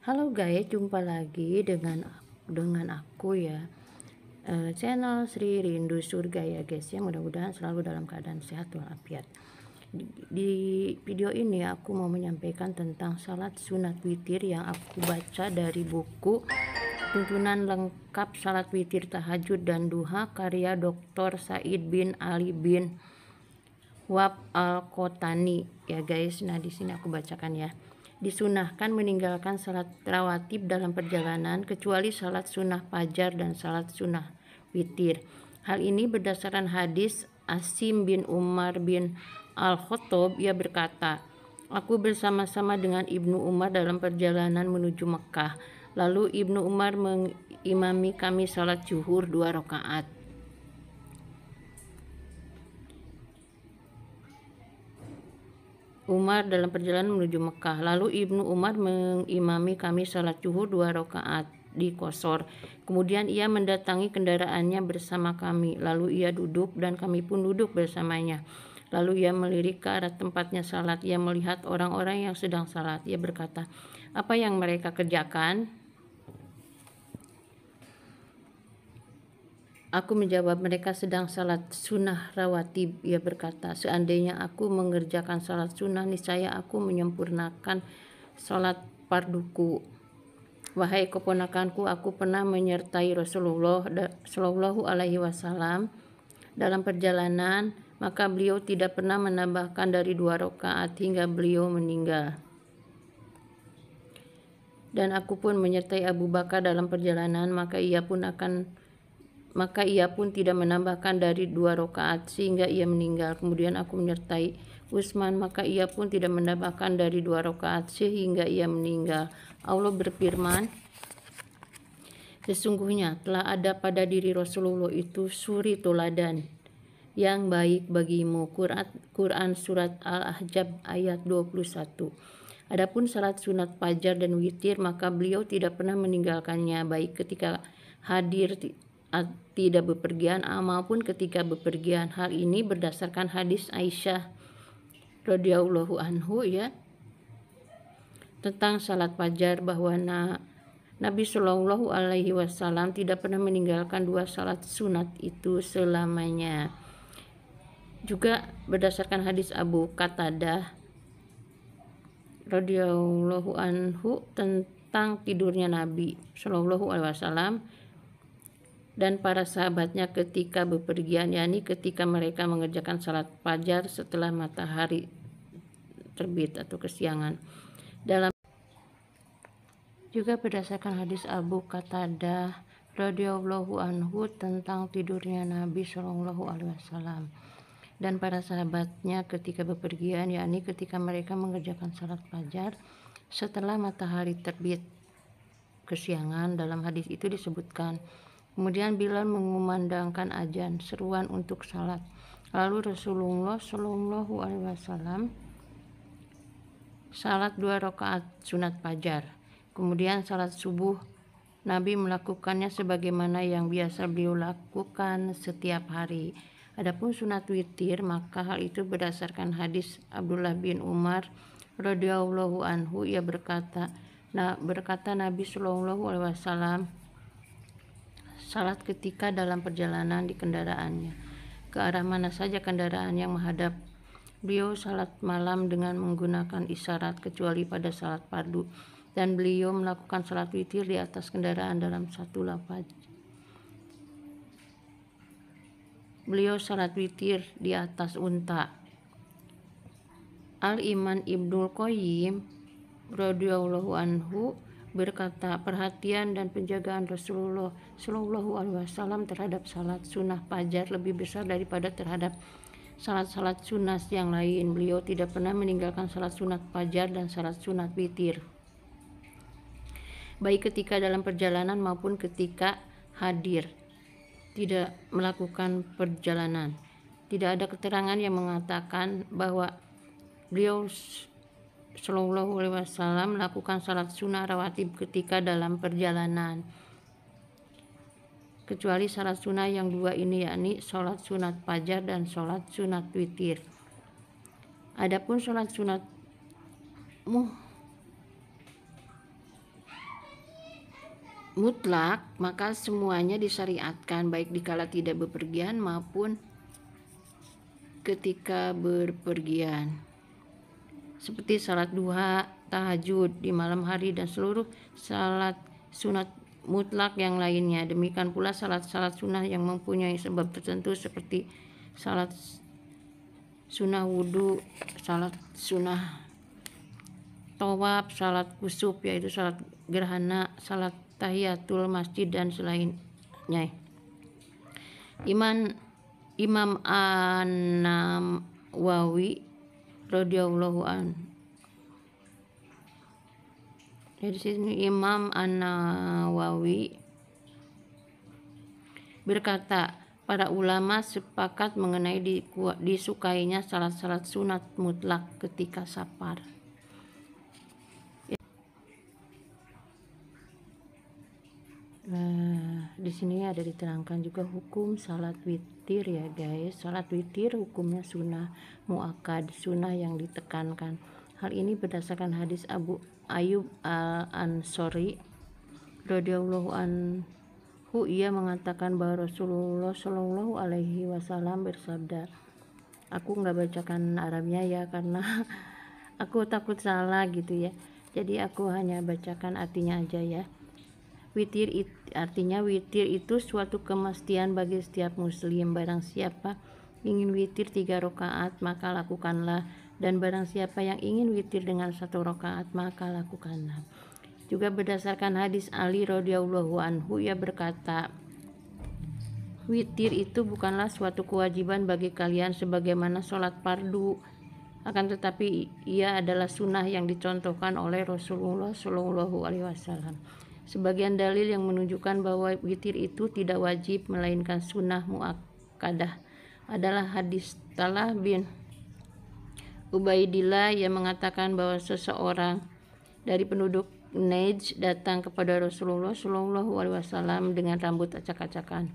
Halo guys, jumpa lagi dengan aku ya, channel Sri Rindu Surga ya guys ya. Mudah-mudahan selalu dalam keadaan sehat walafiat. Di video ini aku mau menyampaikan tentang salat sunat witir yang aku baca dari buku Tuntunan Lengkap Salat Witir Tahajud dan Duha karya Dr. Said bin Ali bin Wahb Al-Qotani ya guys. Nah, di sini aku bacakan ya. Disunahkan meninggalkan salat rawatib dalam perjalanan kecuali salat sunnah fajar dan salat sunnah witir. Hal ini berdasarkan hadis Asim bin Umar bin Al-Khattab. Ia berkata, aku bersama-sama dengan Ibnu Umar dalam perjalanan menuju Mekah. Lalu Ibnu Umar mengimami kami salat zuhur 2 rakaat. Umar dalam perjalanan menuju Mekah. Lalu Ibnu Umar mengimami kami salat zuhur 2 rakaat di Qosor. Kemudian ia mendatangi kendaraannya bersama kami. Lalu ia duduk dan kami pun duduk bersamanya. Lalu ia melirik ke arah tempatnya salat. Ia melihat orang-orang yang sedang salat. Ia berkata, apa yang mereka kerjakan? Aku menjawab, mereka sedang salat sunnah rawatib. Ia berkata, seandainya aku mengerjakan salat sunnah, niscaya aku menyempurnakan salat farduku. Wahai keponakanku, aku pernah menyertai Rasulullah Shallallahu Alaihi Wasallam dalam perjalanan, maka beliau tidak pernah menambahkan dari 2 rakaat hingga beliau meninggal. Dan aku pun menyertai Abu Bakar dalam perjalanan, maka ia pun tidak menambahkan dari 2 rakaat sehingga ia meninggal. Kemudian aku menyertai Utsman, maka ia pun tidak menambahkan dari 2 rakaat sehingga ia meninggal. Allah berfirman, sesungguhnya telah ada pada diri Rasulullah itu suri toladan yang baik bagimu. Quran Surat Al-Ahzab ayat 21. Adapun salat sunat fajar dan witir, maka beliau tidak pernah meninggalkannya, baik ketika hadir tidak bepergian maupun ketika bepergian. Hal ini berdasarkan hadis Aisyah radhiyallahu anhu ya, tentang salat fajar, bahwa Nabi Shallallahu Alaihi Wasallam tidak pernah meninggalkan 2 salat sunat itu selamanya. Juga berdasarkan hadis Abu Qatadah radhiyallahu anhu tentang tidurnya Nabi Shallallahu Alaihi Wasallam dan para sahabatnya ketika bepergian, yakni ketika mereka mengerjakan salat fajar setelah matahari terbit atau kesiangan. Juga berdasarkan hadis Abu Qatadah radhiyallahu anhu tentang tidurnya Nabi Shallallahu Alaihi Wasallam dan para sahabatnya ketika bepergian, yakni ketika mereka mengerjakan salat fajar setelah matahari terbit kesiangan. Dalam hadis itu disebutkan, kemudian Bilal mengumandangkan azan, seruan untuk salat. Lalu Rasulullah Shallallahu Alaihi Wasallam salat 2 rakaat sunat fajar. Kemudian salat subuh, Nabi melakukannya sebagaimana yang biasa beliau lakukan setiap hari. Adapun sunat witir, maka hal itu berdasarkan hadis Abdullah bin Umar radhiyallahu anhu. Ia berkata Nabi Shallallahu Alaihi Wasallam salat ketika dalam perjalanan di kendaraannya, ke arah mana saja kendaraan yang menghadap. Beliau salat malam dengan menggunakan isyarat kecuali pada salat fardu, dan beliau melakukan salat witir di atas kendaraan dalam satu lafaz. Beliau salat witir di atas unta. Al-Iman Ibnul Qayyim radhiyallahu anhu berkata, perhatian dan penjagaan Rasulullah Shallallahu Alaihi Wasallam terhadap salat sunnah fajar lebih besar daripada terhadap salat-salat sunat yang lain. Beliau tidak pernah meninggalkan salat sunat fajar dan salat sunat witir, baik ketika dalam perjalanan maupun ketika hadir tidak melakukan perjalanan. Tidak ada keterangan yang mengatakan bahwa beliau Shallallahu Alaihi Wasallam melakukan salat sunnah rawatib ketika dalam perjalanan, kecuali salat sunnah yang 2 ini, yakni salat sunat fajar dan salat sunat witir. Adapun salat sunat mutlak, maka semuanya disyariatkan baik dikala tidak bepergian maupun ketika berpergian. Seperti salat duha, tahajud di malam hari dan seluruh salat sunat mutlak yang lainnya. Demikian pula salat-salat sunnah yang mempunyai sebab tertentu seperti salat sunnah wudhu, salat sunnah tawaf, salat kusuf yaitu salat gerhana, salat tahiyatul masjid dan selainnya. Imam An-Nawawi radhiyallahu an. Di sini Imam An-Nawawi berkata, para ulama sepakat mengenai disukainya salat-salat sunat mutlak ketika safar. Di sini ada diterangkan juga hukum salat witir ya guys. Salat witir hukumnya sunnah muakkad, sunnah yang ditekankan. Hal ini berdasarkan hadis Abu Ayyub Al-Ansori radhiyallahu anhu, ia mengatakan bahwa Rasulullah Shallallahu alaihi wasallam bersabda. Aku nggak bacakan Arabnya ya karena aku takut salah gitu ya. Jadi aku hanya bacakan artinya aja ya. Artinya witir itu suatu kemestian bagi setiap muslim. Barang siapa ingin witir 3 rakaat maka lakukanlah, dan barang siapa yang ingin witir dengan 1 rakaat maka lakukanlah. Juga berdasarkan hadis Ali radhiyallahu anhu, ia berkata, witir itu bukanlah suatu kewajiban bagi kalian sebagaimana sholat fardu, akan tetapi ia adalah sunnah yang dicontohkan oleh Rasulullah Shallallahu alaihi wasallam. Sebagian dalil yang menunjukkan bahwa witir itu tidak wajib melainkan sunnah muakkadah adalah hadis Talha bin Ubaidillah yang mengatakan bahwa seseorang dari penduduk Najd datang kepada Rasulullah Shallallahu alaihi wasallam dengan rambut acak-acakan.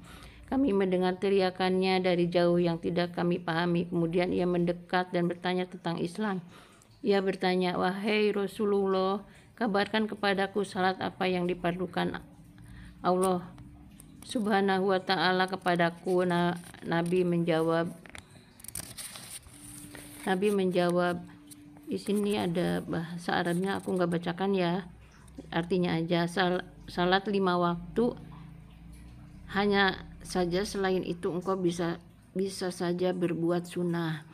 Kami mendengar teriakannya dari jauh yang tidak kami pahami. Kemudian ia mendekat dan bertanya tentang Islam. Ia bertanya, wahai Rasulullah, kabarkan kepadaku salat apa yang difardukan Allah Subhanahu wa ta'ala kepadaku. Nabi menjawab, di sini ada bahasa Arabnya, aku nggak bacakan ya, artinya aja, salat 5 waktu, hanya saja selain itu engkau bisa saja berbuat sunnah.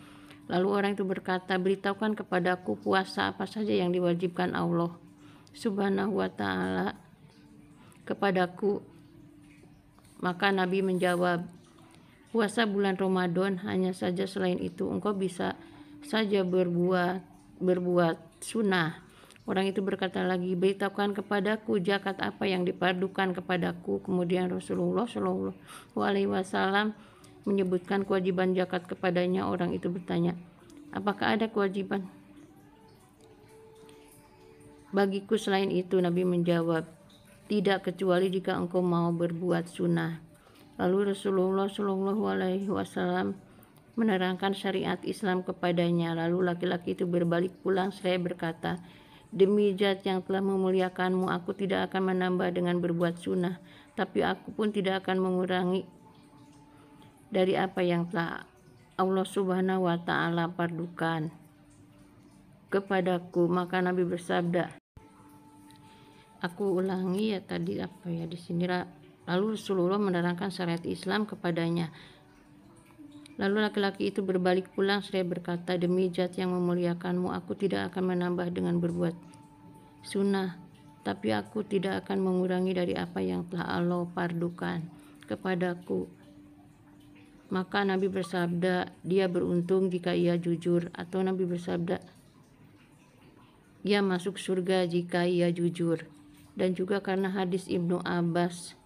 Lalu orang itu berkata, beritahukan kepadaku puasa apa saja yang diwajibkan Allah Subhanahu wa ta'ala kepadaku. Maka Nabi menjawab, puasa bulan Ramadan, hanya saja selain itu engkau bisa saja berbuat sunnah. Orang itu berkata lagi, beritahukan kepadaku zakat apa yang difardukan kepadaku. Kemudian Rasulullah Shallallahu alaihi wasallam menyebutkan kewajiban zakat kepadanya. Orang itu bertanya, apakah ada kewajiban bagiku selain itu? Nabi menjawab, tidak, kecuali jika engkau mau berbuat sunnah. Lalu Rasulullah Shallallahu alaihi wasallam menerangkan syariat Islam kepadanya. Lalu laki-laki itu berbalik pulang seraya berkata, demi zat yang telah memuliakanmu, aku tidak akan menambah dengan berbuat sunnah, tapi aku pun tidak akan mengurangi dari apa yang telah Allah Subhanahu wa ta'ala fardukan kepadaku. Maka Nabi bersabda, aku ulangi ya tadi apa ya di sini. Lalu Rasulullah menerangkan syariat Islam kepadanya. Lalu laki-laki itu berbalik pulang seraya berkata, demi zat yang memuliakanmu, aku tidak akan menambah dengan berbuat sunnah, tapi aku tidak akan mengurangi dari apa yang telah Allah fardukan kepadaku. Maka Nabi bersabda, dia beruntung jika ia jujur. Atau Nabi bersabda, ia masuk surga jika ia jujur. Dan juga karena hadis Ibnu Abbas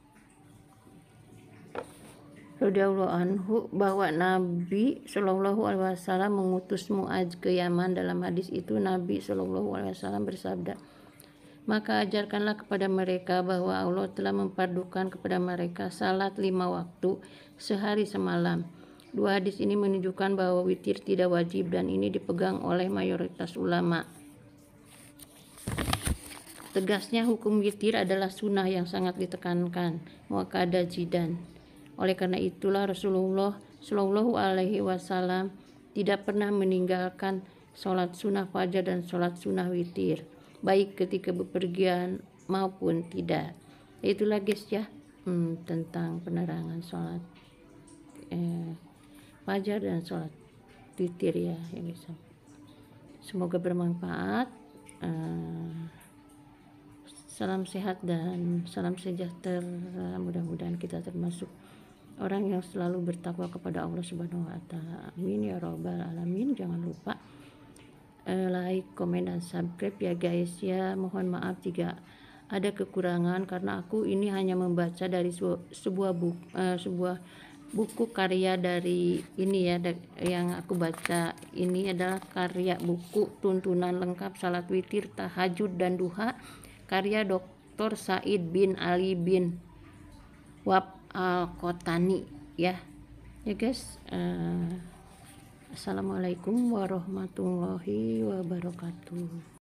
radhiyallahu anhu bahwa Nabi Shallallahu alaihi wasallam mengutus Mu'adz ke Yaman. Dalam hadis itu Nabi Shallallahu alaihi wasallam bersabda, maka ajarkanlah kepada mereka bahwa Allah telah memfardukan kepada mereka salat 5 waktu sehari semalam. 2 hadis ini menunjukkan bahwa witir tidak wajib, dan ini dipegang oleh mayoritas ulama. Tegasnya hukum witir adalah sunnah yang sangat ditekankan, muakkada jidan. Oleh karena itulah Rasulullah Shallallahu Alaihi Wasallam tidak pernah meninggalkan sholat sunnah fajar dan sholat sunnah witir, baik ketika bepergian maupun tidak. Itulah guys ya, tentang penerangan sholat fajar dan sholat witir ya guys. Semoga bermanfaat. Salam sehat dan salam sejahtera. Mudah-mudahan kita termasuk orang yang selalu bertakwa kepada Allah Subhanahu wa taala. Amin ya rabbal alamin. Jangan lupa like, komen dan subscribe ya guys ya. Mohon maaf jika ada kekurangan karena aku ini hanya membaca dari sebuah buku karya dari ini ya, yang aku baca ini adalah karya buku tuntunan lengkap salat witir, tahajud dan duha karya Dr. Said bin Ali bin Wahb Al-Qotani ya guys. Assalamualaikum warahmatullahi wabarakatuh.